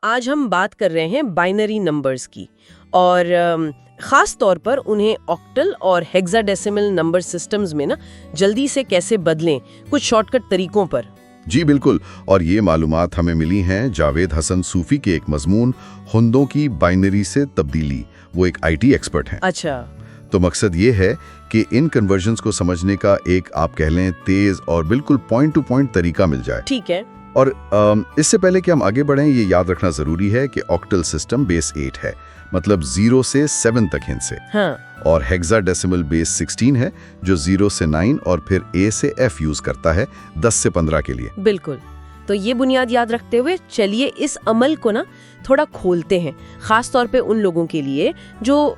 आज हम बात कर रहे हैं बाइनरी नंबर्स की और ख़ास तौर पर उन्हें ऑक्टल और हेक्साडेसिमल नंबर सिस्टम्स में ना जल्दी से कैसे बदलें, कुछ शॉर्टकट तरीकों पर। जी बिल्कुल, और ये मालूमात हमें मिली हैं जावेद हसन सूफी के एक मजमून हुंदों की बाइनरी से तब्दीली। वो एक आईटी एक्सपर्ट हैं। अच्छा। तो मकसद ये है कि इन कन्वर्जन्स को समझने का एक आप कह लें तेज और बिल्कुल पॉइंट टू पॉइंट तरीका मिल जाए। ठीक है। और इससे पहले कि हम आगे बढ़ें, ये याद रखना जरूरी है कि ऑक्टल सिस्टम बेस 8 है, मतलब 0 से 7 तक हिंद से। हाँ। और हेक्साडेसिमल बेस 16 है, जो 0 से 9 और फिर A से F यूज करता है 10 से 15 के लिए। बिल्कुल। तो ये बुनियाद याद रखते हुए चलिए इस अमल को ना थोड़ा खोलते हैं, खास तौर पे उन लोगों के लिए जो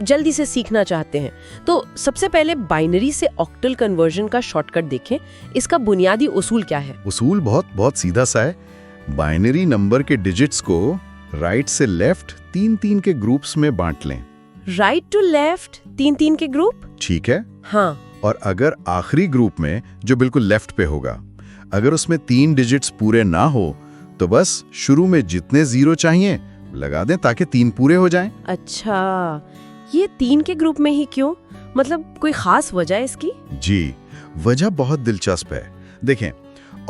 जल्दी से सीखना चाहते हैं। तो सबसे पहले बाइनरी से ऑक्टल कन्वर्जन का शॉर्टकट देखें। इसका बुनियादी उसूल क्या है? उसूल बहुत सीधा सा है। बाइनरी नंबर के डिजिट्स को राइट से लेफ्ट 3-3 के ग्रुप्स में बांट लें। राइट टू लेफ्ट 3-3 के ग्रुप? ठीक है। हाँ। और अगर आखिरी ग्रुप में, जो बिल्कुल लेफ्ट पे होगा, अगर उसमें 3 डिजिट्स पूरे ना हो तो बस शुरू में जितने 0 चाहिए लगा दें ताकि 3 पूरे हो जाएं। अच्छा, ये 3 के ग्रुप में ही क्यों? मतलब कोई खास वजह है इसकी? जी, वजह बहुत दिलचस्प है। देखें,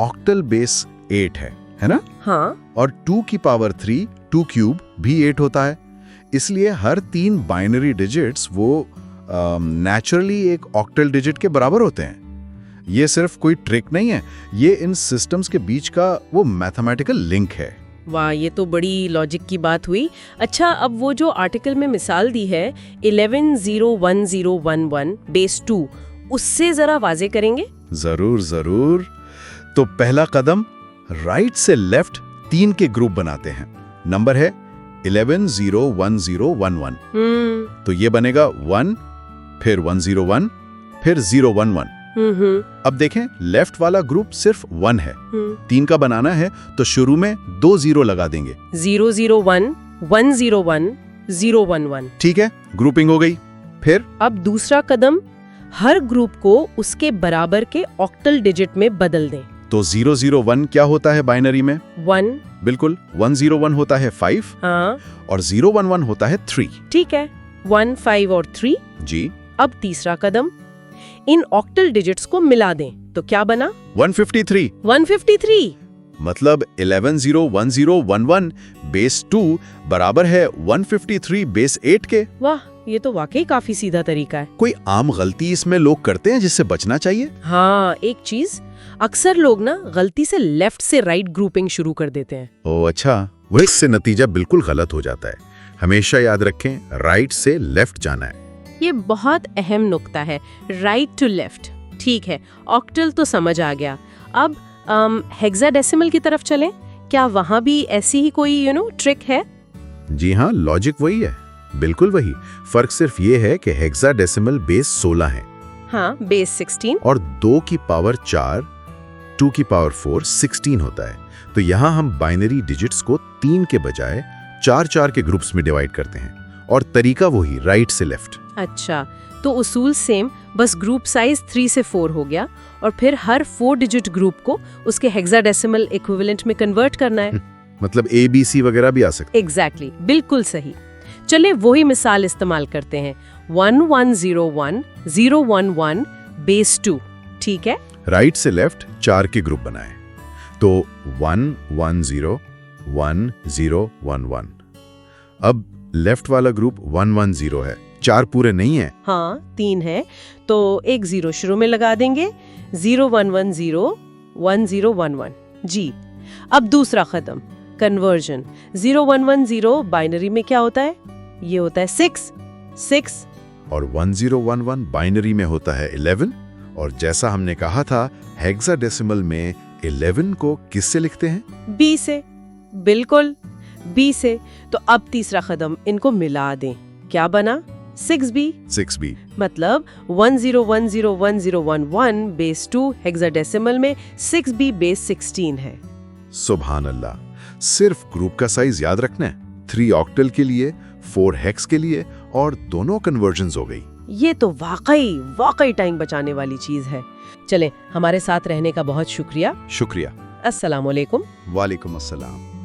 ऑक्टल बेस 8 है ना? हाँ। और 2 की पावर 3, 2 क्यूब भी 8 होता है। इसलिए हर 3 बाइनरी डिजिट्स वो नेचुरली एक ऑक्टल डिजिट के बराबर होते हैं। ये सिर्फ कोई ट्रिक नहीं है, ये इन सिस्टम्स के बीच का वो मैथमेटिकल लिंक है। वाह, ये तो बड़ी लॉजिक की बात हुई। अच्छा, अब वो जो आर्टिकल में मिसाल दी है 11-0-1-0-1-1 बेस 2, उससे जरा वाजे करेंगे? जरूर। तो पहला कदम, राइट से लेफ्ट 3 के ग्रुप बनाते हैं। नंबर है 11-0-1-0-1-1। तो ये बनेगा 1, फिर 1-0-1, फिर 0-1-1। अब देखें, लेफ्ट वाला ग्रुप सिर्फ 1 है। 3 का बनाना है तो शुरू में 2 0 लगा देंगे। 0-0-1, 1-0-1, 0-1-1। ठीक है, ग्रुपिंग हो गई। फिर अब दूसरा कदम, हर ग्रुप को उसके बराबर के ऑक्टल डिजिट में बदल दें। तो 0-0-1 क्या होता है बाइनरी में? 1। बिल्कुल। 1-0-1 होता है 5। हाँ। और 0-1-1 होता है 3। ठीक है, 1, 5 और 3। जी। अब तीसरा कदम, इन ऑक्टल डिजिट्स को मिला दें तो क्या बना? 153। 153। मतलब 11-0-1-0-1-1 बेस 2 बराबर है 153 बेस 8 के। वाह, ये तो वाकई काफी सीधा तरीका है। कोई आम गलती इसमें लोग करते हैं जिससे बचना चाहिए? हाँ, एक चीज, अक्सर लोग ना गलती से लेफ्ट से राइट ग्रुपिंग शुरू कर देते हैं। ओह अच्छा, वो इससे नतीजा बिल्कुल गलत हो जाता है। हमेशा याद रखें, राइट से लेफ्ट जाना है। ये बहुत अहम नुक्ता है, राइट टू लेफ्ट। ठीक है, ऑक्टल तो समझ आ गया। अब हेक्साडेसिमल की तरफ चलें। क्या वहां भी ऐसी ही कोई ट्रिक है? जी हाँ, लॉजिक वही है, बिल्कुल वही। फर्क सिर्फ ये है कि हेक्साडेसिमल बेस 16 है। हाँ, बेस 16। और 2 की पावर 4, 2 की पावर 4 16 होता है। तो यहाँ हम बाइनरी डिजिट्स को 3 के बजाय 4-4 के ग्रुप्स में डिवाइड करते हैं, और तरीका वही, राइट से लेफ्ट। अच्छा, तो उसूल सेम, बस ग्रुप साइज 3 से 4 हो गया और फिर हर 4 डिजिट ग्रुप को उसके हेक्साडेसिमल इक्विवेलेंट में कन्वर्ट करना है। मतलब ABC वगैरह भी आ सकते। एग्जैक्टली, बिल्कुल सही। चले वही मिसाल इस्तेमाल करते हैं, 11-0-1-0-1-1 बेस 2। ठीक है, राइट से लेफ्ट 4 के ग्रुप बनाए। तो 1-1-0-1-0-1-1। अब लेफ्ट वाला ग्रुप 1-1-0 है, 4 पूरे नहीं है। हाँ, 3 है, तो एक 0 शुरू में लगा देंगे। 0-1-1-0-1-0-1-1। जी। अब दूसरा कदम, कन्वर्जन। 0-1-1-0 बाइनरी में क्या होता है? ये होता है 6। और 1-0-1-1 बाइनरी में होता है 11। और जैसा हमने कहा था, हेक्साडेसिमल में 11 को किससे लिखते हैं? B से। बिल्कुल, B से। तो अब तीसरा कदम, इनको मिला दें। क्या बना? 6B। मतलब 1-0-1-0-1-0-1-1 बेस 2 हेक्साडेसिमल में 6B बेस 16 है। सुभान अल्लाह। सिर्फ ग्रुप का साइज याद रखना है। 3 ऑक्टल के लिए, 4 हेक्स के लिए, और दोनों कन्वर्जन्स हो गई। ये तो वाकई टाइम बचाने वाली चीज है। चले, हमारे साथ रहने का बहुत शुक्रिया। शुक्रिया। अस्सलाम वालेकुम। वालेकुम अस्सलाम।